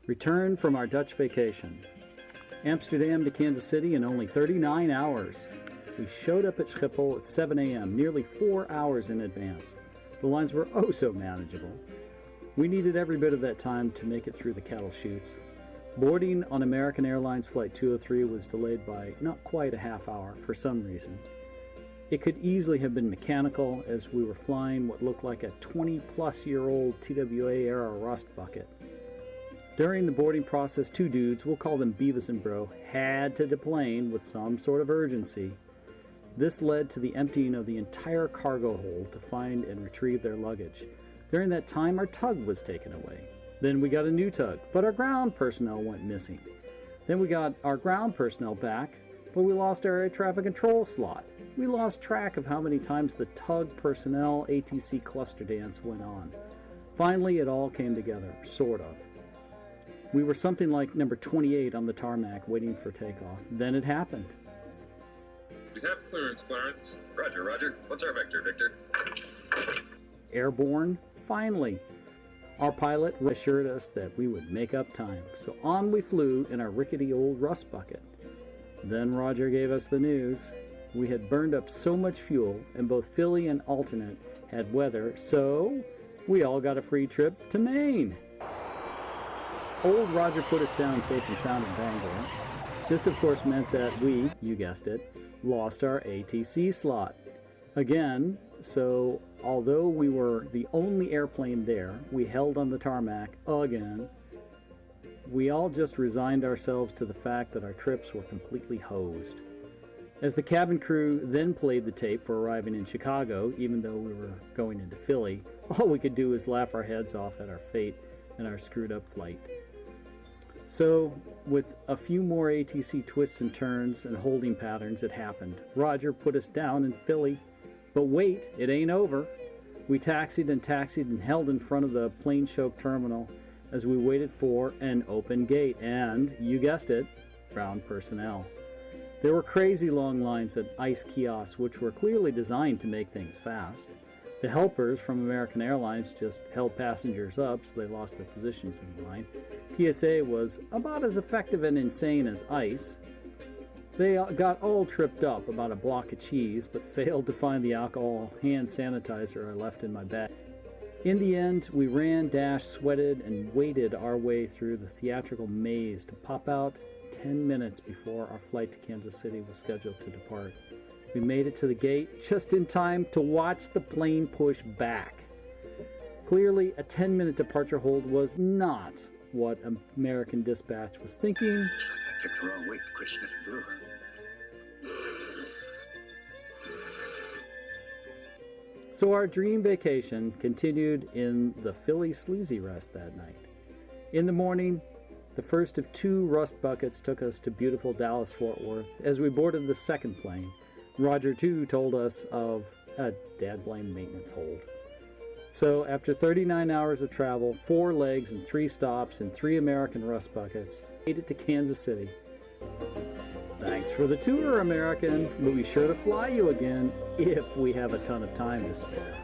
Returned from our Dutch vacation. Amsterdam to Kansas City in only 39 hours. We showed up at Schiphol at 7 a.m., nearly 4 hours in advance. The lines were oh so manageable. We needed every bit of that time to make it through the cattle chutes. Boarding on American Airlines Flight 203 was delayed by not quite a half hour for some reason. It could easily have been mechanical, as we were flying what looked like a 20-plus-year-old TWA-era rust bucket. During the boarding process, two dudes, we'll call them Beavis and Bro, had to deplane with some sort of urgency. This led to the emptying of the entire cargo hold to find and retrieve their luggage. During that time, our tug was taken away. Then we got a new tug, but our ground personnel went missing. Then we got our ground personnel back, but we lost our air traffic control slot. We lost track of how many times the tug personnel ATC cluster dance went on. Finally, it all came together, sort of. We were something like number 28 on the tarmac waiting for takeoff. Then it happened. We have clearance, Clarence. Roger, roger. What's our vector, Victor? Airborne, finally. Our pilot assured us that we would make up time, so on we flew in our rickety old rust bucket. Then Roger gave us the news. We had burned up so much fuel, and both Philly and alternate had weather, so we all got a free trip to Maine. Old Roger put us down safe and sound in Bangor. This, of course, meant that we, you guessed it, lost our ATC slot. Again, so although we were the only airplane there, we held on the tarmac again. We all just resigned ourselves to the fact that our trips were completely hosed. As the cabin crew then played the tape for arriving in Chicago, even though we were going into Philly, all we could do was laugh our heads off at our fate and our screwed up flight. So, with a few more ATC twists and turns and holding patterns, it happened. Roger put us down in Philly. But wait, it ain't over. We taxied and held in front of the plane-choked terminal as we waited for an open gate and, you guessed it, ground personnel. There were crazy long lines at ICE kiosks, which were clearly designed to make things fast. The helpers from American Airlines just held passengers up so they lost their positions in the line. TSA was about as effective and insane as ICE. They got all tripped up about a block of cheese, but failed to find the alcohol hand sanitizer I left in my bag. In the end, we ran, dashed, sweated, and waded our way through the theatrical maze to pop out 10 minutes before our flight to Kansas City was scheduled to depart. We made it to the gate just in time to watch the plane push back. Clearly, a 10-minute departure hold was not what American Dispatch was thinking. Picked the wrong week. Quit sniffing blue. So our dream vacation continued in the Philly Sleazy Rest that night. In the morning, the first of two rust buckets took us to beautiful Dallas-Fort Worth. As we boarded the second plane, Roger, too, told us of a dad-blame maintenance hold. So after 39 hours of travel, 4 legs and 3 stops and 3 American rust buckets, made it to Kansas City. Thanks for the tour, American. We'll be sure to fly you again if we have a ton of time to spare.